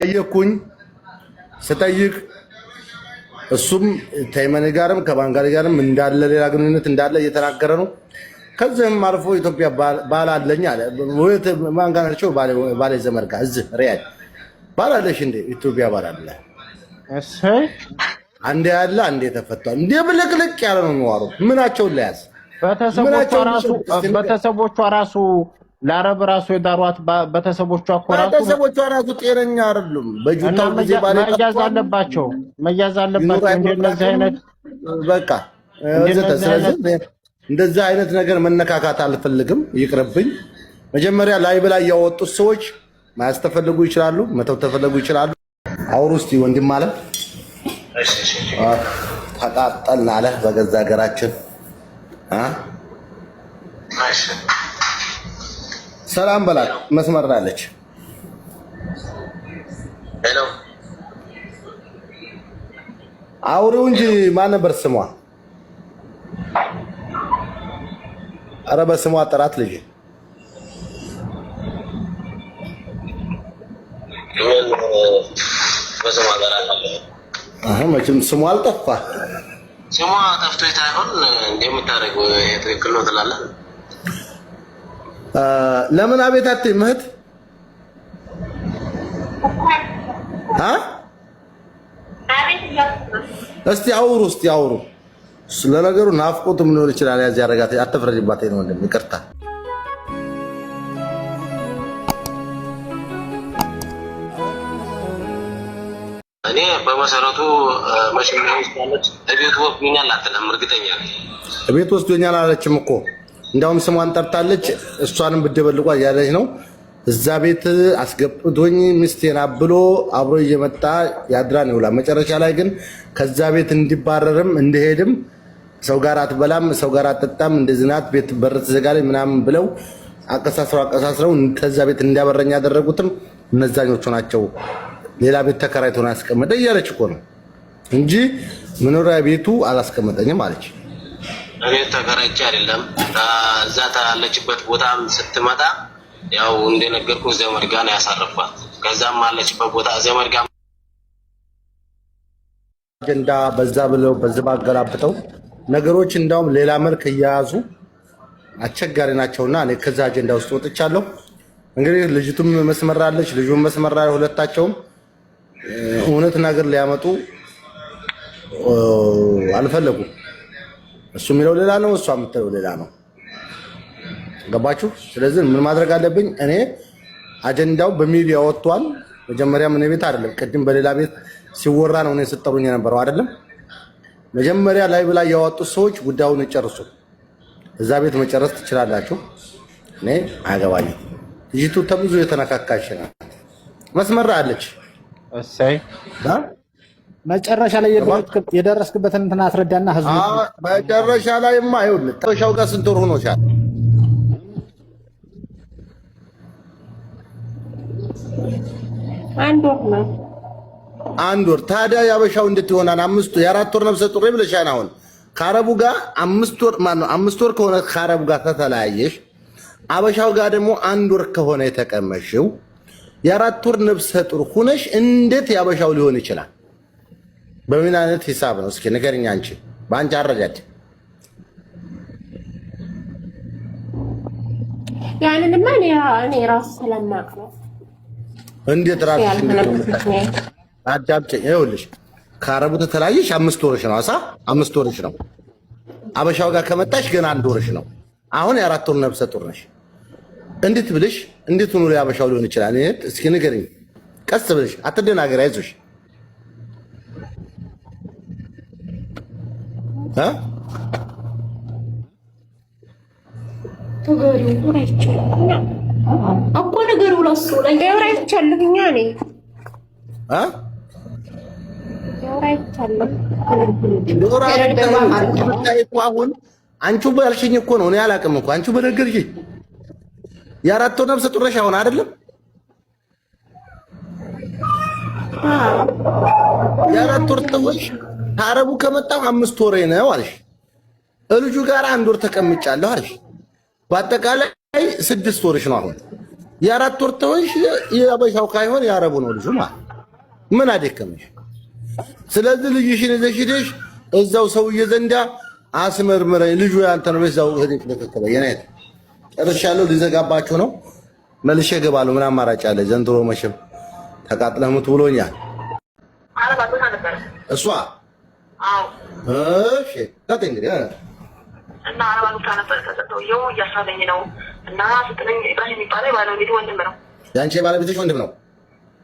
ጠየቅኩኝ ስጠይቅ እሱም ተይመን ጋርም ከባንጋሪ ጋርም እንዳለ ሌላ ግንኙነት እንዳለ እየተናገረ ነው። ከዚህም አልፎ ኢትዮጵያ ባል አለኝ አለ። ወይት ማንጋናቸው ባለ ዘመድ ጋር እዚህ ሪያድ ባል አለሽ እንዴ? ኢትዮጵያ ባል አለ። እሰይ አንዴ ያለ አንዴ ተፈቷል። እንዴ ብልቅልቅ ያለ ነው የሚዋሩት። ምናቸውን ለያዝ በተሰቦቿ ራሱ ለአረብ ራሱ የዳሯት በተሰቦቿ ራሱ ጤነኛ አይደሉም። በጁታው ጊዜ መያዝ አለባቸው። እንደዚህ አይነት በቃ እንደዚህ አይነት ነገር መነካካት አልፈልግም፣ ይቅርብኝ። መጀመሪያ ላይ ብላ ያወጡት ሰዎች ማያስተፈልጉ ይችላሉ፣ መተው ተፈልጉ ይችላሉ። አውሩ እስቲ ወንድም ማለት ተቃጠልን አለ በገዛ ሀገራችን። ሰላም በላት መስመር አለች። ሄሎ አውሪው እንጂ ማን ነበር ስሟ? ኧረ በስሟ ጥራት ልጅ በስሟ ጠራት። መቼም ስሟ አልጠፋ። ስሟ ጠፍቶ ሳይሆን እንደምታደርገው ትክክል ነው ትላለህ። ለምን አቤት አትይም እህት? እስቲ አውሩ። ስለነገሩ ናፍቆት ምን ሊሆን ይችላል? ያዝ ያረጋት አትፍረጅባት ነው ወንድም፣ ይቅርታ። እኔ በመሰረቱ መሽኛ ይስታለች እቤት ወስዶኛል አትልም? እርግጠኛ ነኝ እቤት ወስዶኛል አላለችም እኮ። እንዳውም ስሟን ጠርታለች። እሷንም ብደበልቋ ያለች ነው። እዛ ቤት አስገብቶኝ ሚስቴን አብሎ አብሮ እየመጣ ያድራን ይውላል። መጨረሻ ላይ ግን ከዛ ቤት እንዲባረርም እንደሄድም ሰው ጋር አትበላም፣ ሰው ጋር አትጠጣም፣ እንደዚህ ናት፣ ቤት በር ትዘጋለች ምናምን ብለው አቀሳስረው ከዛ ቤት እንዲያበረኝ ያደረጉትም እነዛኞቹ ናቸው። ሌላ ቤት ተከራይቶ ነው ያስቀመጠ እያለች እኮ ነው እንጂ መኖሪያ ቤቱ አላስቀመጠኝም አለች። እኔ ተከራይቼ አይደለም እዛ ታለችበት ቦታም ስትመጣ ያው እንደነገርኩ ዘመድ ጋር ነው ያሳረፏት። ከዛም አለችበት ቦታ ዘመድ ጋር አጀንዳ በዛ ብለው በዚህ ባገላብጠው ነገሮች እንዳውም ሌላ መልክ እየያዙ አስቸጋሪ ናቸውና እኔ ከዛ አጀንዳ ውስጥ ወጥቻለሁ። እንግዲህ ልጅቱም መስመራለች፣ ልጁም መስመራ፣ ሁለታቸውም እውነት ነገር ሊያመጡ አልፈለጉም። እሱ የሚለው ሌላ ነው፣ እሷ የምትለው ሌላ ነው። ገባችሁ? ስለዚህ ምን ማድረግ አለብኝ እኔ? አጀንዳው በሚዲያ ወጥቷል። መጀመሪያ ምን ቤት አይደለም፣ ቅድም በሌላ ቤት ሲወራ ነው እኔ ስጠሩኝ የነበረው አይደለም። መጀመሪያ ላይ ብላ ያወጡት ሰዎች ጉዳዩን ይጨርሱ። እዛ ቤት መጨረስ ትችላላችሁ። እኔ አያገባኝም። ልጅቱ ተብዙ የተነካካሽ ናት። መስመር አለች። እሰይ መጨረሻ ላይ የደረስክበትን እንትን አስረዳና ህዝቡ መጨረሻ ላይማ ይኸውልህ ተሻው ጋር ስንት ወር ሆኖሻል? አንድ ወር። ታዲያ ያበሻው እንዴት ይሆናል? የአራት ወር ነፍሰ ጡር ብለሻል። አሁን ከአረቡ ጋር 5 ወር ማነው 5 ወር ከሆነ ከአረቡ ጋር ተተለያየሽ፣ አበሻው ጋር ደግሞ አንድ ወር ከሆነ የተቀመሽው የአራት ወር ነፍሰ ጡር ሁነሽ እንዴት ያበሻው ሊሆን ይችላል? በምን አይነት ሂሳብ ነው? እስኪ ንገሪኝ አንቺ፣ በአንቺ አረዳድ። ያንንማ እኔ ራሱ ስለማቅ ነው። እንዴት ራስሽ አዳምጪኝ። ይኸውልሽ ከአረቡ ተተለያየሽ 5 ወርሽ ነው። 5 ወርሽ ነው። አበሻው ጋር ከመጣሽ ገና 1 ወርሽ ነው። አሁን የአራት ወር ነፍሰ ጡር ነሽ። እንዴት ብለሽ እንዴት ሆኖ ያበሻው ሊሆን ይችላል? እስኪ ንገሪኝ፣ ቀስ ብለሽ አትደናገሪ፣ አይዞሽ። እኮ ነገሩ ለሱ ላይ አይቻለሁኛ እኔ አሁን አንቺው ባልሽኝ እኮ ነው። እኔ አላውቅም እኮ አንቺው በነገርሽኝ የአራት ወር ነፍሰ ጡር ነሽ አሁን አይደለም? የአራት ወር ተወሽ። ታረቡ ከመጣሁ 5 ወሬ ነው አልሽ። ልጁ ጋር 1 ወር ተቀምጫለሁ አልሽ። በአጠቃላይ 6 ወርሽ ነው አሁን። የአራት ወር ተወሽ። የአበሻው ካይሆን የአረቡ ነው ልጁ ማለት ምን አደከመሽ? ስለዚህ ልጅሽን ይዘሽ ሄደሽ እዛው ሰውዬ ዘንዳ አስመርምረኝ። ልጁ ያንተ ነው። በዛው ሄደሽ ለከከበ የኔት ጨርሻለሁ። ሊዘጋባችሁ ነው። መልሼ እገባለሁ። ምን አማራጭ አለ? ዘንድሮ መቼም ተቃጥለህ ሙት ብሎኛል። እሷ አዎ እሺ ታዲያ እንግዲህ እና አረባ ቦታ ነበር ከሰጠው እያሳለኝ ነው እና ስትለኝ ኢብራሂም የሚባለው ባለቤቱ ወንድም ነው። ያንቺ ባለቤትሽ ወንድም ነው?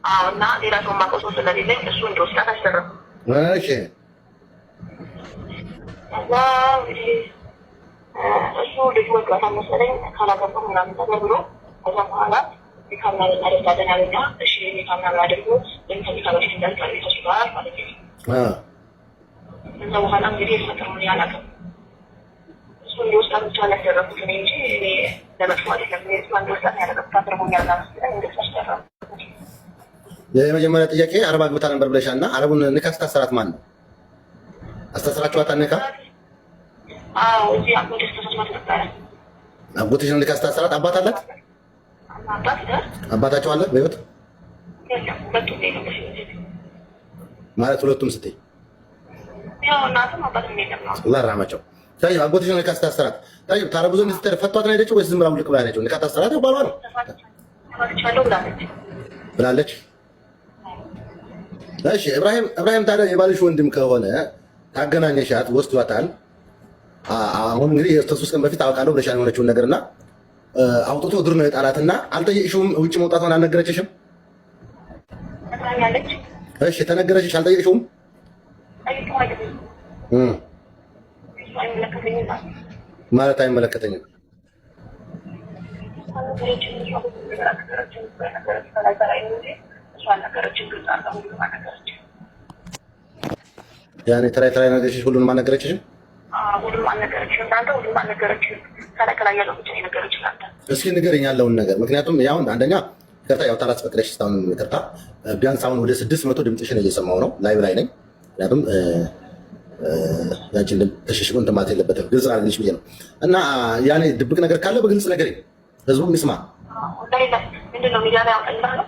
አዎ እና ሌላ ሰው ማውቀው ሰው ስለሌለኝ እሱ እንዲወስዳት አስደረኩ። እሺ እና እንግዲህ እሱ ልጅ ወዷታል መሰለኝ ካላገባሁ ምናምን ነገር ብሎ ከዛ በኋላ ሊካምና እናደርጋለን አለኛ። እሺ ሊካምና አድርጎ ለሚፈልጋ በፊት እንዳልቀር ተስሏል ማለት ነው። ከዛ በኋላ እንግዲህ የተፈጠረውን ያላቅም እሱ እንዲወስዳት ብቻ ያስደረኩት እኔ እንጂ እኔ ለመጥፎ አይደለም። እሱ እንዲወስዳት ያደረኩት አድርጎኛል መሰለኝ እንደሱ አስደረኩ። የመጀመሪያ ጥያቄ አረብ አግብታ ነበር ብለሻል እና አረቡን ንካህ ስታሰራት ማን ነው? አስታሰራችኋታል ንካህ? አዎ እዚህ አጎትሽ ተሰጥቷት ነበረ። አጎትሽ ነው ንካህ ስታሰራት? አባት አላት? አባታቸው አለ በህይወት? ማለት ሁለቱም ስትይ ያው እናትም አባትም የለም ነው። አላህ ይርሐማቸው። ታዲያ አጎትሽ ነው ንካህ ስታሰራት ታዲያ ታረቡ ዘንድ ስትፈቷት ነው ሄደችው ወይስ ዝም ብላ ሙልቅ ብላ ሄደችው? ንካህ ታሰራት ባሏ ነው ብላለች። እሺ ኢብራሂም ታዲያ የባልሽ ወንድም ከሆነ ታገናኘሻት ወስዷታል። አሁን እንግዲህ ከ3 ቀን በፊት አውቃለሁ ብለሻል የሆነችውን ነገርና አውጥቶ ድር ነው የጣላትና አልጠየቅሽውም? ውጭ መውጣቷን አልነገረችሽም? እሺ ተነገረችሽ? አልጠየቅሽውም? ማለት አይመለከተኝም ያኔ ተራይ ነገርሽሽ ሁሉንም አልነገረችሽም? ሁሉንም አልነገረችሽም። እናንተ ሁሉንም አልነገረችሽም። ከላይ ያለው ብቻ ነገረችሽ አንተ። እስኪ ንገረኝ ያለውን ነገር። ምክንያቱም ያው አንደኛ ከርታ ያው ታራስ ፈቅደሽ እስካሁን ከርታ ቢያንስ አሁን ወደ 600 ድምፅሽን እየሰማው ነው። ላይቭ ላይ ነኝ። ምክንያቱም ያችን ተሽሽጎ እንትን ማለት የለበትም። ግልጽ አድርግልሽ ብዬ ነው። እና ያኔ ድብቅ ነገር ካለ በግልጽ ነገር ህዝቡ ይስማ። ምንድነው ሚዲያ ላይ አውጣልኝ?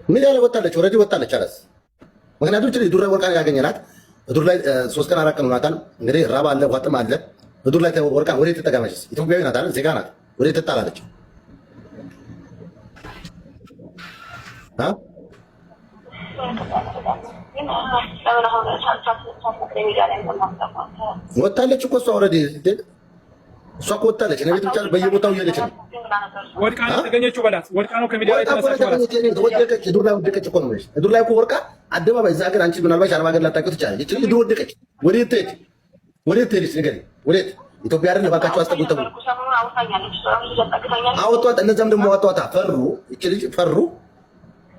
ሚዲያ ላይ ወጣለች፣ ኦልሬዲ ወጣለች። አረስ ምክንያቱም እቺ ዱር ላይ ወርቃን ያገኘናት ዱር ላይ 3 ቀን 4 ቀን ሆናታል። እንግዲህ ራብ አለ ዋጥም አለ። ዱር ላይ ወርቃን ወዴት ተጠቀመች? ኢትዮጵያዊ ናት አይደል? ዜጋ ናት። ወዴት ትጣላለች? ወጣለች እኮ እሷ ኦልሬዲ እሷ እኮ ወጣለች። እኔ ቤት ብቻ በየቦታው እየሄደች ነው። ወድቃ ነው የተገኘችው በላት። ወድቃ ነው ከሚዲያ ላይ ተነሳች በላት። ወደቀች። ዱር ላይ ወደቀች እኮ ነው። ዱር ላይ እኮ ወርቃ አደባባይ እዛ ሀገር አንቺ ምናልባት አረብ ሀገር ላታውቂው ትችላለች። እቺ ልጅ ዱር ወደቀች። ወዴት ትሄድ? ወዴት ትሄድሽ? ንገሪኝ። ወዴት? ኢትዮጵያ አይደል? እባካችሁ አስጠጉት። አወጧት። እነዛም ደግሞ አወጧት። ፈሩ። እቺ ልጅ ፈሩ።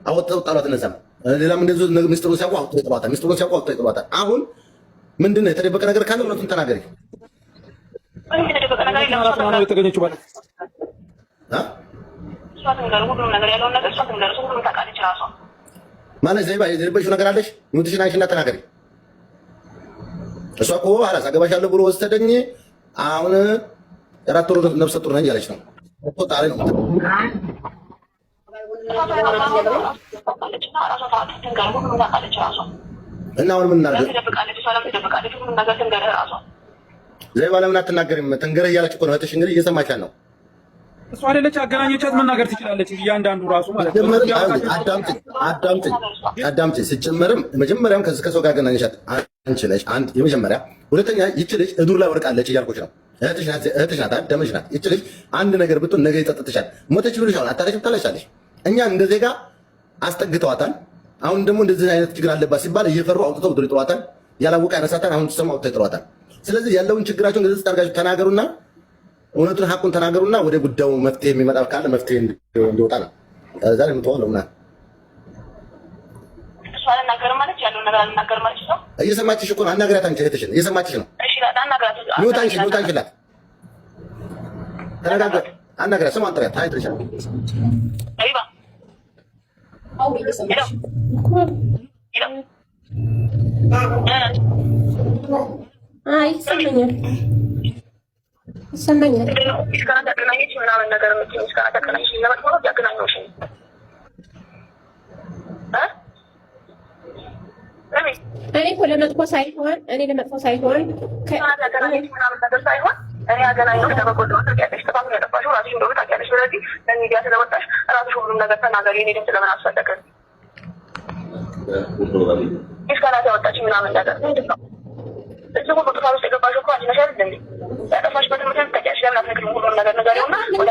አወጣው ጣሏት። እነዛም ሌላም እንደዚህ ሚስጥሩ ሲያውቁ አውጥተው ይጥሏታል። ሚስጥሩ ሲያውቁ አውጥተው ይጥሏታል። አሁን ምንድነው የተደበቀ ነገር ካለ እውነቱን ተናገሪ። ነው የተገኘችው በላት። ማለት ዘይባ የደረበሽው ነገር አለሽ? ሙትሽን አንቺና ተናገሪ። እሷ እኮ ሀላስ አገባሻለሁ ብሎ ወሰደኝ። አሁን 4 ወር ነፍሰ ጡር ነኝ ያለች ነው እኮ ጣሪ ነው። እና አሁን ምን እናድርግ? ዘይባ ለምን አትናገሪም? ትንገረኝ እያለች እኮ ነው እህትሽ። እንግዲህ እየሰማቻት ነው። እሷ አይደለች አገናኘቻት፣ መናገር ትችላለች። እያንዳንዱ ራሱ ማለት ነው። አዳምጪ። ሲጀመርም መጀመሪያም ከሰው ጋር አገናኘሻት አንቺ ነሽ። አንድ የመጀመሪያ። ሁለተኛ ይቺ ልጅ እዱር ላይ ወድቃለች እያልኩሽ ነው። እህትሽ ናት፣ ደምሽ ናት። ይቺ ልጅ አንድ ነገር ብትሆን ነገ ይጸጥትሻል። ሞተች ብለሽ አሁን አታለሽም፣ ታለሻለሽ። እኛ እንደ ዜጋ አስጠግተዋታል። አሁን ደግሞ እንደዚህ አይነት ችግር አለባት ሲባል እየፈሩ አውጥተው ብድር ይጥሏታል። ያላወቀ ያነሳታል። አሁን ተሰማ አውጥተው ይጥሏታል። ስለዚህ ያለውን ችግራቸውን ገለጽ አድርጋችሁ ተናገሩና እውነቱን ሐቁን ተናገሩና ወደ ጉዳዩ መፍትሄ የሚመጣ ካለ መፍትሄ እንዲወጣ ነው። ዛሬ የምትሆነው እና እሷ አልናገርም ማለት ያለው ነገር አልናገርም ማለት ነው። እየሰማችሽ እኮ ነው። አናግሪያት። አንቺ እህትሽን እየሰማችሽ ነው። እሺ አናግራት። ኑታንሽላት ተነጋገር። አናግሪያት። ስሟን ጥሪያት። አይ ትርሻ አይባ አው ይሰማሽ አይ ይሰማኛል ይሰማኛል። እስካሁን ተገናኘች ምናምን ነገር የምትይው እስካሁን ተገናኘች ለምን ሆኖ ያገናኘሽ እኔ እኮ ለመጥፎ ሳይሆን ምናምን ነገር ሳይሆን እኔ አገናኝ ነው ለበጎ ታውቂያለሽ፣ ጥፋቱን ያጠፋሽው ራስሽ እንደሆነ ታውቂያለሽ። ስለዚህ ለሚዲያ ስለወጣሽ ራስሽ ሁሉም ነገር ተናገሪ። እኔ ድምፅ ለምን አስፈለገ? እስካናት ያወጣች ምናምን ነገር ምንድን ነው? እዚህ ሁሉ ጥፋት ውስጥ የገባሽው እኮ አንቺ ነሽ አይደል እንዴ? ያጠፋሽበት ምክንያት ታውቂያለሽ። ለምን አትነግሪም? ሁሉም ነገር ንገሪውና ወደ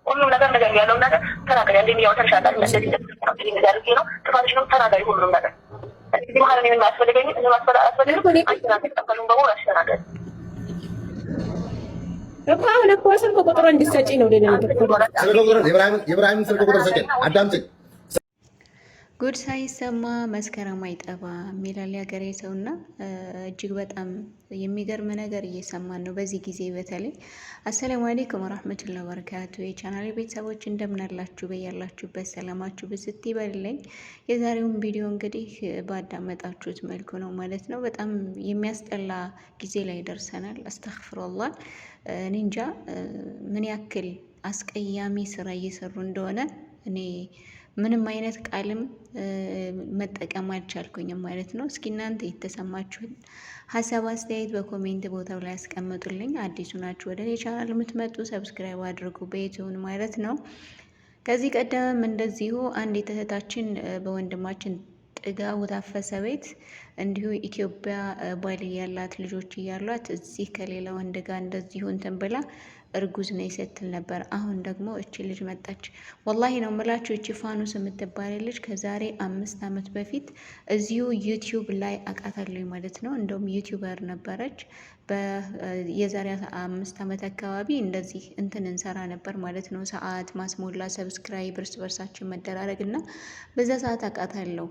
ሁሉም ነገር ነገር ያለውን ነገር ተናገሪ። አንዴ ሚዲያው ተሻላል እንደዚህ እንደዚህ ነው ጥፋትሽንም ተናገሪ። ሁሉም ነገር እዚህ በኋላ እኔ ምን አስፈልገኝ እኔ አስፈልገኝ አንቺ ናት ተቀበሉን በሙሉ አስተናገድ እኮ አሁን እኮ ስልክ ቁጥሩ እንዲሰጪኝ ነው የብራሂም ስልክ ቁጥር ሰጪኝ። አዳምጪኝ። ጉድ ሳይሰማ መስከረም አይጠባ የሚላል ያገሬ ሰውና እጅግ በጣም የሚገርም ነገር እየሰማን ነው በዚህ ጊዜ በተለይ። አሰላሙ አለይኩም ወራህመቱላሂ ወበረካቱ የቻናሌ ቤተሰቦች እንደምናላችሁ በያላችሁበት ሰላማችሁ ብዝት ይበልልኝ። የዛሬውን ቪዲዮ እንግዲህ ባዳመጣችሁት መልኩ ነው ማለት ነው። በጣም የሚያስጠላ ጊዜ ላይ ደርሰናል። አስተግፍሩላህ። እኔ እንጃ ምን ያክል አስቀያሚ ስራ እየሰሩ እንደሆነ እኔ ምንም አይነት ቃልም መጠቀም አልቻልኩኝም ማለት ነው። እስኪ እናንተ የተሰማችሁን ሀሳብ አስተያየት በኮሜንት ቦታው ላይ ያስቀምጡልኝ። አዲሱ ናችሁ ወደ እኔ ቻናል የምትመጡ ሰብስክራይብ አድርጉ ቤቱን ማለት ነው። ከዚህ ቀደምም እንደዚሁ አንዲት እህታችን በወንድማችን ጥጋቡ ታፈሰ ቤት እንዲሁ ኢትዮጵያ ባል ያላት ልጆች እያሏት እዚህ ከሌላ ወንድ ጋር እንደዚሁ እንትን ብላ እርጉዝ ነኝ ስትል ነበር። አሁን ደግሞ እቺ ልጅ መጣች። ወላሂ ነው የምላችሁ እቺ ፋኑስ የምትባል ልጅ ከዛሬ 5 ዓመት በፊት እዚሁ ዩቲዩብ ላይ አውቃታለሁ ማለት ነው። እንደውም ዩቲዩበር ነበረች። የዛሬ 5 ዓመት አካባቢ እንደዚህ እንትን እንሰራ ነበር ማለት ነው። ሰዓት ማስሞላ፣ ሰብስክራይብ፣ እርስ በርሳችን መደራረግ እና በዛ ሰዓት አውቃታለሁ።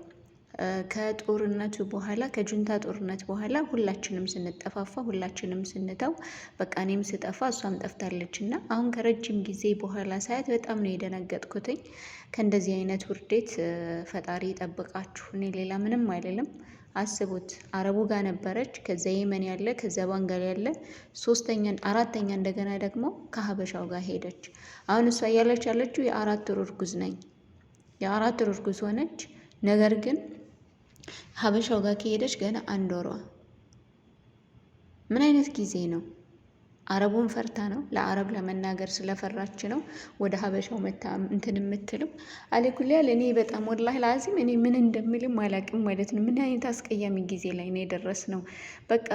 ከጦርነቱ በኋላ ከጁንታ ጦርነት በኋላ ሁላችንም ስንጠፋፋ ሁላችንም ስንተው በቃ እኔም ስጠፋ እሷም ጠፍታለች እና አሁን ከረጅም ጊዜ በኋላ ሳያት በጣም ነው የደነገጥኩትኝ። ከእንደዚህ አይነት ውርዴት ፈጣሪ ይጠብቃችሁ። እኔ ሌላ ምንም አይደለም። አስቡት፣ አረቡ ጋር ነበረች፣ ከዛ የመን ያለ፣ ከዛ ባንጋል ያለ፣ አራተኛ እንደገና ደግሞ ከሀበሻው ጋር ሄደች። አሁን እሷ እያለች ያለችው የ4 ወር እርጉዝ ነኝ። የ4 ወር እርጉዝ ሆነች። ነገር ግን ሀበሻው ጋር ከሄደች ገና 1 ወሯ። ምን አይነት ጊዜ ነው? አረቡን ፈርታ ነው? ለአረብ ለመናገር ስለፈራች ነው ወደ ሀበሻው መታ እንትን የምትለው? አለኩልያል እኔ በጣም ወላሂ ላዚም እኔ ምን እንደምልም አላውቅም ማለት ነው። ምን አይነት አስቀያሚ ጊዜ ላይ ነው የደረስነው? በቃ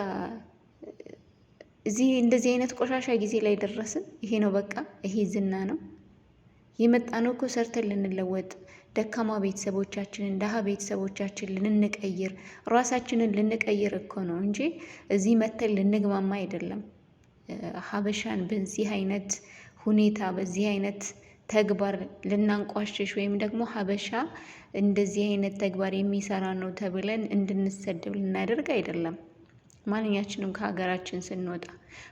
እዚህ እንደዚህ አይነት ቆሻሻ ጊዜ ላይ ደረስን። ይሄ ነው በቃ፣ ይሄ ዝና ነው የመጣ ነው እኮ ሰርተን ልንለወጥ፣ ደካማ ቤተሰቦቻችንን ደሃ ቤተሰቦቻችን ልንቀይር፣ ራሳችንን ልንቀይር እኮ ነው እንጂ እዚህ መተን ልንግማማ አይደለም። ሀበሻን በዚህ አይነት ሁኔታ በዚህ አይነት ተግባር ልናንቋሽሽ ወይም ደግሞ ሀበሻ እንደዚህ አይነት ተግባር የሚሰራ ነው ተብለን እንድንሰደብ ልናደርግ አይደለም። ማንኛችንም ከሀገራችን ስንወጣ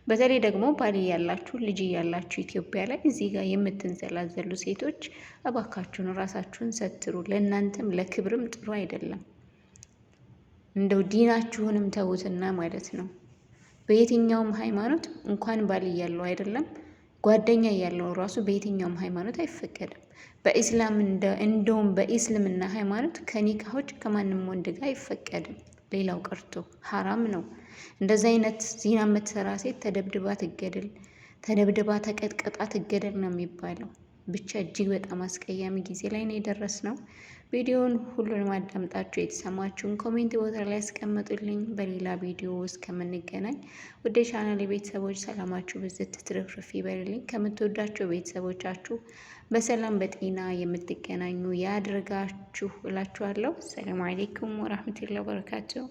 በተለይ ደግሞ ባል ያላችሁ ልጅ ያላችሁ ኢትዮጵያ ላይ እዚህ ጋር የምትንዘላዘሉ ሴቶች እባካችሁን ራሳችሁን ሰትሩ። ለእናንተም ለክብርም ጥሩ አይደለም። እንደው ዲናችሁንም ተዉትና ማለት ነው። በየትኛውም ሃይማኖት እንኳን ባል ያለው አይደለም ጓደኛ ያለው ራሱ በየትኛውም ሃይማኖት አይፈቀድም። በኢስላም እንደውም በኢስልምና ሃይማኖት ከኒካሆች ከማንም ወንድ ጋር አይፈቀድም። ሌላው ቀርቶ ሐራም ነው። እንደዚህ አይነት ዚና የምትሰራ ሴት ተደብድባ ትገደል፣ ተደብድባ ተቀጥቅጣ ትገደል ነው የሚባለው። ብቻ እጅግ በጣም አስቀያሚ ጊዜ ላይ ነው የደረስነው። ቪዲዮውን ሁሉንም አዳምጣችሁ የተሰማችሁን ኮሜንት ቦታ ላይ ያስቀምጡልኝ። በሌላ ቪዲዮ እስከምንገናኝ ውድ ቻናል ቤተሰቦች ሰላማችሁ ብዝት ትርፍርፍ ይበልልኝ። ከምትወዳቸው ቤተሰቦቻችሁ በሰላም በጤና የምትገናኙ ያድርጋችሁ እላችኋለሁ። ሰላም አለይኩም ወራህመቱላሂ ወበረካቱሁ።